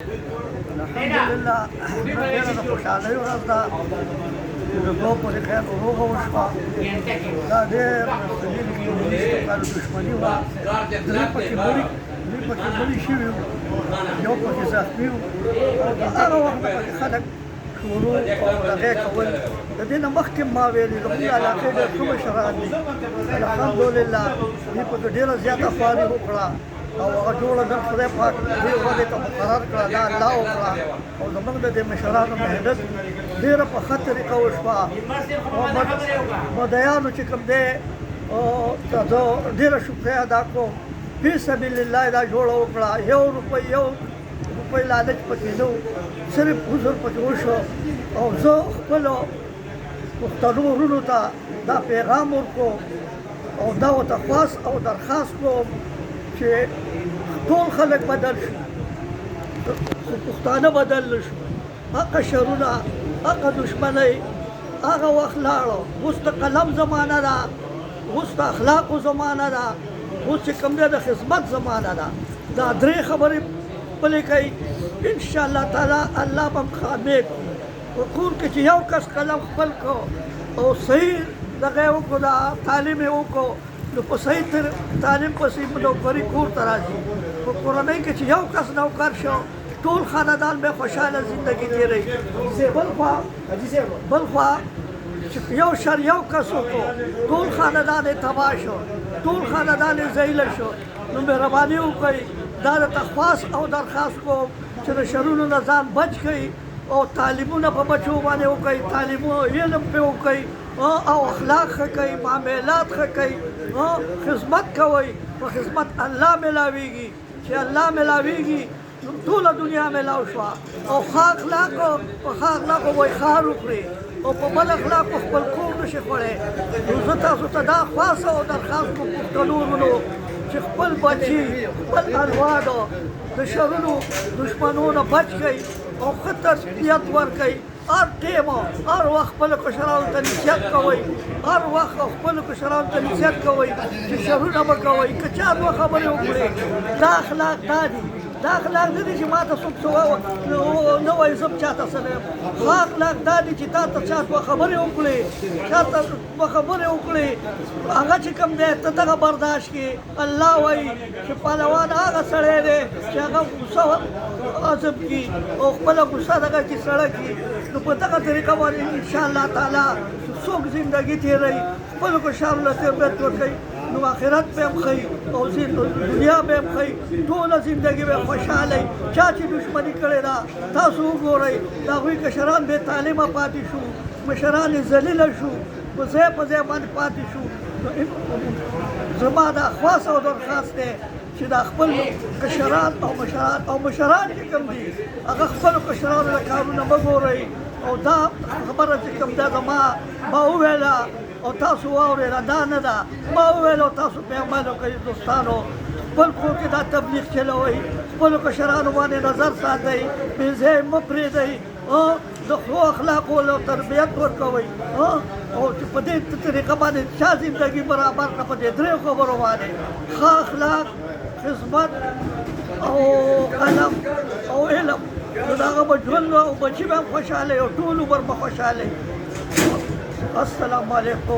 الحمدلله ډېره خوشحالۍ ورځ ده چې د دوه پورې خیر وروغه وشوه. دا ډېر څلېرو کالو دښمني وه. درې پکې مړي شوي وو، یو پکې زخمي وو. او د هغه وخت نه پکې خلک شروع او دغې کول. د دې نه مخکې ما ویلي زموږ علاقې ډېر ښه مشران دي، الحمدلله. دوی پکې ډېره زیاته خواري وکړه او هغه جوړه نن خدای پاک دې ورځې ته مقرر کړه، دا الله وکړه. او زموږ د دې مشرانو محنت ډېره په ښه طریقه وشوه. مدیانو چې کوم دی زه ډېره شکریه ادا کوم. فی سبیل الله دا جوړه وکړه. یو روپۍ لالچ پکې نه و، صرف حضور پکې وشو. او زه خپلو پښتنو وروڼو ته دا پیغام ورکوم او دا ورته خواست او درخواست کوم چې ټول خلک بدل شو، خو پښتانه بدل نه شو. هغه شرونه، هغه دښمنۍ هغه وخت لاړو. اوس د قلم زمانه ده، اوس د اخلاقو زمانه ده، اوس چې کوم دی د خدمت زمانه ده. دا درې خبرې پلې کوي انشاءالله تعالی الله به هم کامیاب کړي. په کور کې چې یو کس قلم خپل کو او صحیح دغه یې وکړو، دا تعلیم یې وکړو، نو په صحیح تعلیم پسې نوکري کور ته راځي. په کورنۍ کې چې یو کس نوکر شو، ټول خاندان به خوشحاله زندگی تېروي. بل خوا چې یو شر یو کس وکړو، ټول خاندان یې تباه شو، ټول خاندان یې ذلیله شو. نو مهرباني وکړئ، دا درته خواست او درخواست کوم چې د شرونو نه ځان بچ کړئ او تعلیمونه په بچو باندې وکړئ، تعلیمونه علم پرې وکړئ او اخلاق ښه کوئ، معاملات ښه کوئ، خدمت کوئ. په خدمت الله ملاویږي. چې الله ملاویږي نو ټوله دنیا ملاو شوه. او ښه اخلاقو په ښه اخلاقو به ښار وکړي او په بل اخلاقو خپل کور نشي خوړی. نو زه تاسو ته دا خواست او درخواست کوم پښتنو وروڼو چې خپل بچي، خپل اولادو د شرونو دښمنو نه بچ کړئ او ښه تربیت ورکړئ. هر ټیم هر وخت خپلو کشرانو ته نصیحت کوئ، هر وخت خپلو کشرانو ته نصیحت کوئ چې شرونه مه کوئ. که چا دوه خبرې وکړې، دا اخلاق دا دي. دا اخلاق نه دي چې ما ته څوک څه نه وایي زه چا ته څه نه یم. ښه اخلاق دا دي چې تا ته چا دوه خبرې وکړې، چا ته دوه خبرې وکړې، هغه چې کوم دی ته دغه برداشت کړې. الله وایي چې پهلوان هغه سړی دی چې هغه غوسه عزم کړي او خپله غوسه دغه کې سړه کړي. نو په دغه طریقه باندې انشاءالله تعالی څوک زندګي تېروي، خپلو کشرانو له تربیت ورکوي، نو آخرت به هم ښایي او دنیا به هم ښایي، ټوله زندګي به خوشحاله. چا چې دښمني کړې ده تاسو وګورئ، د هغوی کشران بې تعلیمه پاتې شو، مشران یې ذلیله شو، په ځای باندې پاتې شو. زما دا خواست او درخواست دی چې دا خپل کشران او مشران چې کوم دي هغه خپلو کشرانو له کارونه مه ګورئ. او دا خبره چې کوم ده زما ما وویله او تاسو واورېده، دا نه ده ما وویل او تاسو پرې عمل وکړئ. دوستانو خپل کور کې دا تبلیغ چلوئ، خپلو کشرانو باندې نظر ساتئ، بې ځایه مه پرېږدئ، د ښو اخلاقو له تربیت ورکوئ. او چې په دې طریقه باندې چا زندګي برابر کړه، په دې درېو خبرو باندې ښه اخلاق، خدمت او قلم او علم، نو د هغه به ژوند او بچي به هم خوشحاله او ټول عمر به خوشحاله. السلام علیکم.